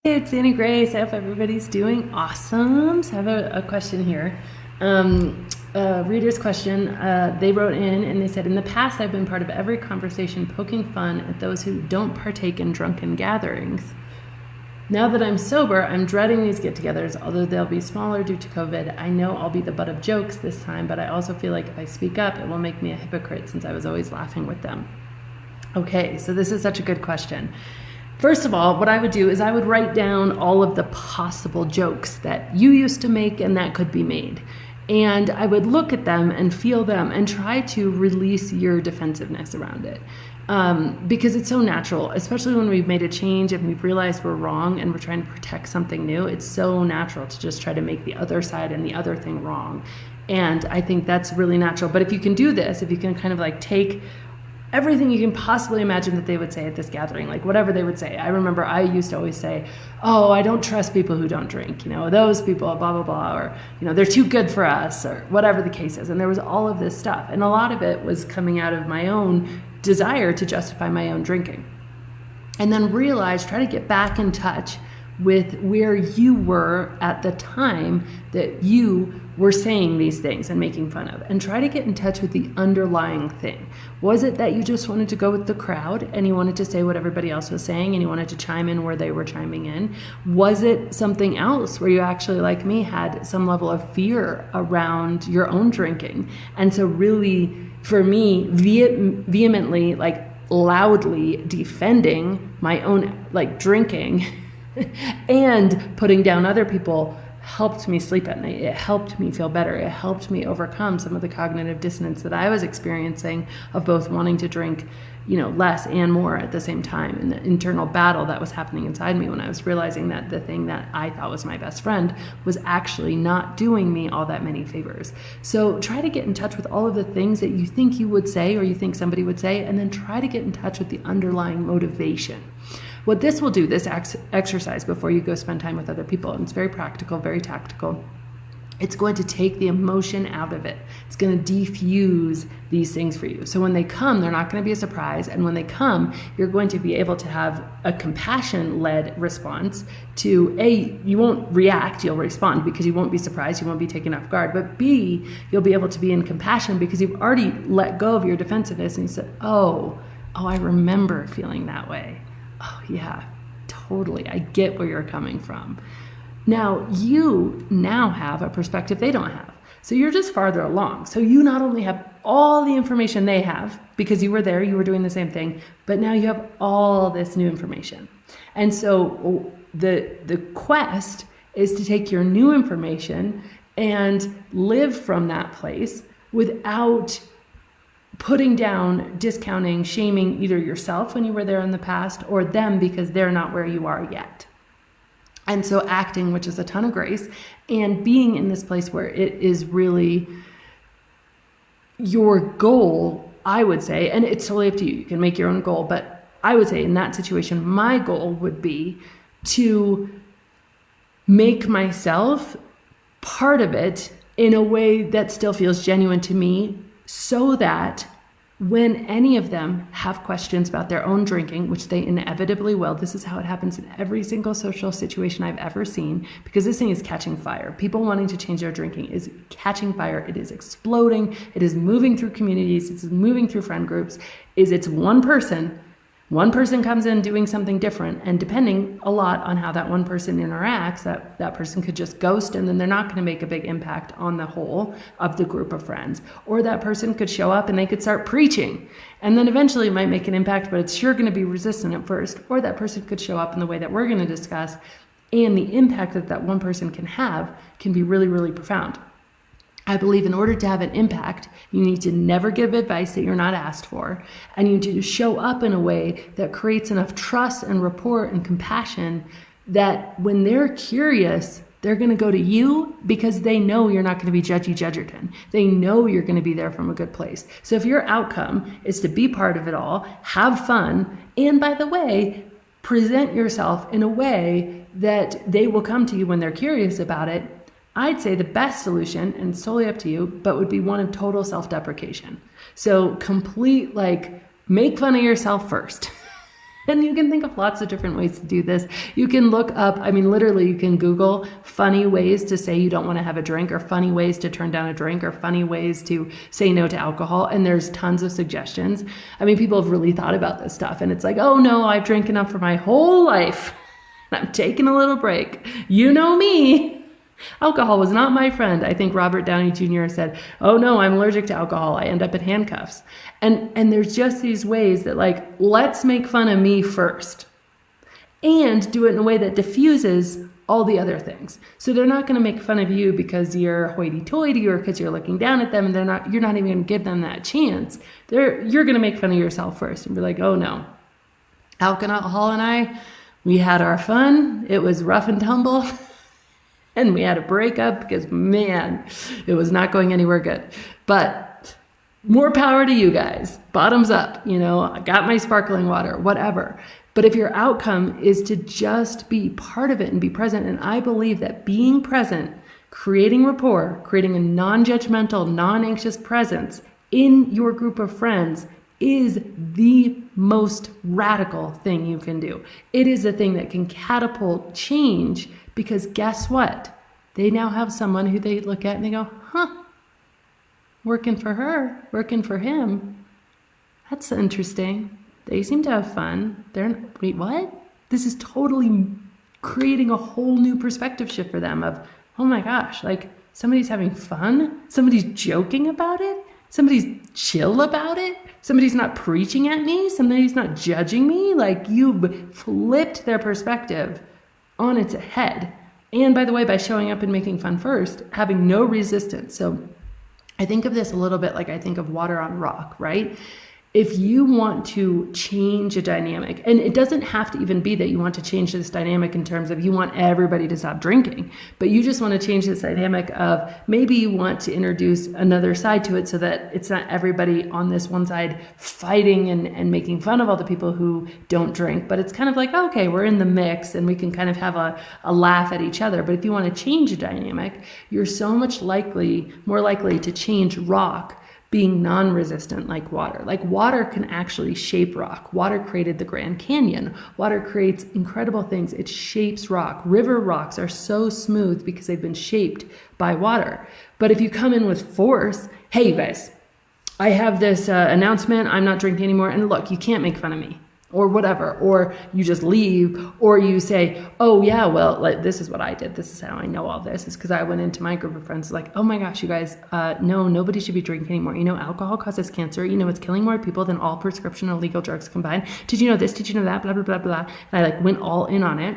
Hey, it's Annie Grace. I hope everybody's doing awesome. So I have a question here. Reader's question. They wrote in and they said, in the past, I've been part of every conversation poking fun at those who don't partake in drunken gatherings. Now that I'm sober, I'm dreading these get-togethers, although they'll be smaller due to COVID. I know I'll be the butt of jokes this time, but I also feel like if I speak up, it will make me a hypocrite since I was always laughing with them. Okay, so this is such a good question. First of all, what I would do is I would write down all of the possible jokes that you used to make and that could be made. And I would look at them and feel them and try to release your defensiveness around it. Because it's so natural, especially when we've made a change and we've realized we're wrong and we're trying to protect something new. It's so natural to just try to make the other side and the other thing wrong. And I think that's really natural. But if you can do this, if you can kind of like take everything you can possibly imagine that they would say at this gathering, like whatever they would say. I remember I used to always say, oh, I don't trust people who don't drink, those people, blah, blah, blah, or, they're too good for us, or whatever the case is. And there was all of this stuff. And a lot of it was coming out of my own desire to justify my own drinking. And then try to get back in touch with where you were at the time that you were saying these things and making fun of, and try to get in touch with the underlying thing. Was it that you just wanted to go with the crowd and you wanted to say what everybody else was saying and you wanted to chime in where they were chiming in? Was it something else where you actually, like me, had some level of fear around your own drinking? And so really, for me, vehemently, loudly defending my own drinking and putting down other people helped me sleep at night. It helped me feel better. It helped me overcome some of the cognitive dissonance that I was experiencing of both wanting to drink, less and more at the same time, and the internal battle that was happening inside me when I was realizing that the thing that I thought was my best friend was actually not doing me all that many favors. So try to get in touch with all of the things that you think you would say or you think somebody would say, and then try to get in touch with the underlying motivation. What this will do, this exercise before you go spend time with other people, and it's very practical, very tactical, it's going to take the emotion out of it. It's going to defuse these things for you. So when they come, they're not going to be a surprise. And when they come, you're going to be able to have a compassion-led response to A, you won't react, you'll respond because you won't be surprised, you won't be taken off guard. But B, you'll be able to be in compassion because you've already let go of your defensiveness and you said, oh, I remember feeling that way. Oh yeah, totally. I get where you're coming from. Now, you now have a perspective they don't have. So you're just farther along. So you not only have all the information they have because you were there, you were doing the same thing, but now you have all this new information. And so the quest is to take your new information and live from that place without putting down, discounting, shaming either yourself when you were there in the past or them because they're not where you are yet. And so acting, which is a ton of grace, and being in this place where it is really your goal, I would say, and it's totally up to you. You can make your own goal, but I would say in that situation, my goal would be to make myself part of it in a way that still feels genuine to me, so that when any of them have questions about their own drinking, which they inevitably will, this is how it happens in every single social situation I've ever seen, because this thing is catching fire. People wanting to change their drinking is catching fire. It is exploding. It is moving through communities. It's moving through friend groups. It's one person comes in doing something different, and depending a lot on how that one person interacts, that person could just ghost, and then they're not going to make a big impact on the whole of the group of friends. Or that person could show up and they could start preaching, and then eventually it might make an impact, but it's sure going to be resistant at first. Or that person could show up in the way that we're going to discuss, and the impact that one person can have can be really, really profound. I believe in order to have an impact, you need to never give advice that you're not asked for, and you need to show up in a way that creates enough trust and rapport and compassion that when they're curious, they're going to go to you because they know you're not going to be judgy judgerton. They know you're going to be there from a good place. So if your outcome is to be part of it all, have fun, and by the way, present yourself in a way that they will come to you when they're curious about it, I'd say the best solution, and it's totally up to you, but would be one of total self-deprecation. So complete, make fun of yourself first. And you can think of lots of different ways to do this. You can look up, I mean, literally, you can Google funny ways to say you don't want to have a drink, or funny ways to turn down a drink, or funny ways to say no to alcohol. And there's tons of suggestions. I mean, people have really thought about this stuff. And it's like, oh no, I've drank enough for my whole life. I'm taking a little break. You know me. Alcohol was not my friend. I think Robert Downey Jr. said, oh no, I'm allergic to alcohol. I end up in handcuffs. And there's just these ways that, like, let's make fun of me first and do it in a way that diffuses all the other things. So they're not going to make fun of you because you're hoity-toity or because you're looking down at them, and you're not even going to give them that chance. You're going to make fun of yourself first and be like, oh no, alcohol and I, we had our fun. It was rough and tumble. And we had a breakup because, man, it was not going anywhere good. But more power to you guys. Bottoms up. I got my sparkling water, whatever. But if your outcome is to just be part of it and be present, and I believe that being present, creating rapport, creating a non-judgmental, non-anxious presence in your group of friends is the most radical thing you can do. It is a thing that can catapult change. Because guess what? They now have someone who they look at and they go, working for her, working for him. That's interesting. They seem to have fun. Wait, what? This is totally creating a whole new perspective shift for them of, oh my gosh, like somebody's having fun. Somebody's joking about it. Somebody's chill about it. Somebody's not preaching at me. Somebody's not judging me. Like, you've flipped their perspective on its head. And by the way, by showing up and making fun first, having no resistance. So I think of this a little bit like I think of water on rock, right? If you want to change a dynamic, and it doesn't have to even be that you want to change this dynamic in terms of you want everybody to stop drinking, but you just want to change this dynamic of maybe you want to introduce another side to it so that it's not everybody on this one side fighting and making fun of all the people who don't drink, but it's kind of like, okay, we're in the mix and we can kind of have a laugh at each other. But if you want to change a dynamic, you're so much more likely to change rock being non-resistant like water. Like, water can actually shape rock. Water created the Grand Canyon. Water creates incredible things. It shapes rock. River rocks are so smooth because they've been shaped by water. But if you come in with force, hey, you guys, I have this announcement. I'm not drinking anymore. And look, you can't make fun of me. Or whatever, or you just leave, or you say, oh yeah, well, like, this is what I did. This is how I know all this. Is because I went into my group of friends like, oh my gosh, you guys, no, nobody should be drinking anymore. Alcohol causes cancer. It's killing more people than all prescription illegal drugs combined. Did you know this? Did you know that? Blah, blah, blah, blah. And I went all in on it.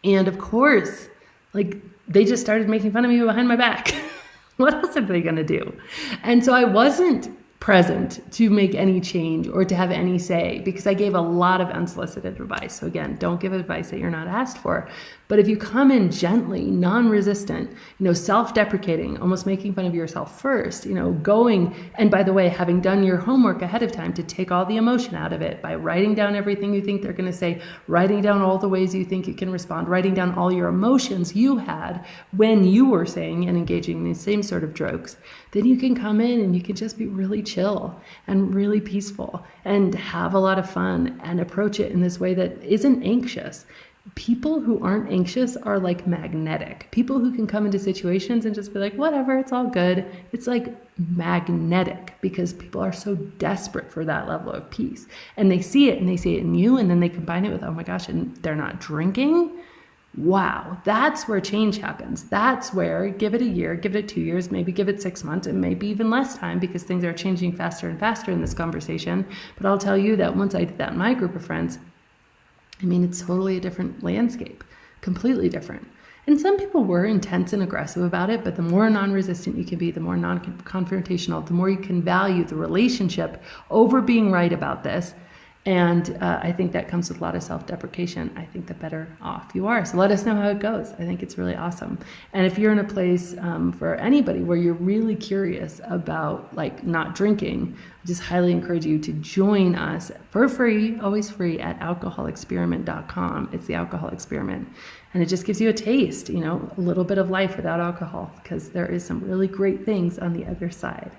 And of course, they just started making fun of me behind my back. What else are they going to do? And so I wasn't present to make any change or to have any say because I gave a lot of unsolicited advice. So again, don't give advice that you're not asked for. But if you come in gently, non-resistant, self-deprecating, almost making fun of yourself first, going, and by the way, having done your homework ahead of time to take all the emotion out of it by writing down everything you think they're going to say, writing down all the ways you think you can respond, writing down all your emotions you had when you were saying and engaging in these same sort of jokes, then you can come in and you can just be really chill and really peaceful and have a lot of fun and approach it in this way that isn't anxious. People who aren't anxious are like magnetic. People who can come into situations and just be like, whatever, it's all good. It's like magnetic because people are so desperate for that level of peace. And they see it in you, and then they combine it with, oh my gosh, and they're not drinking. Wow, that's where change happens. That's where, give it a year, give it 2 years, maybe give it 6 months, and maybe even less time because things are changing faster and faster in this conversation. But I'll tell you that once I did that in my group of friends, it's totally a different landscape, completely different. And some people were intense and aggressive about it, but the more non-resistant you can be, the more non-confrontational, the more you can value the relationship over being right about this. And I think that comes with a lot of self-deprecation. I think the better off you are. So let us know how it goes. I think it's really awesome. And if you're in a place for anybody where you're really curious about not drinking, I just highly encourage you to join us for free, always free, at alcoholexperiment.com. It's the Alcohol Experiment. And it just gives you a taste, a little bit of life without alcohol, because there is some really great things on the other side.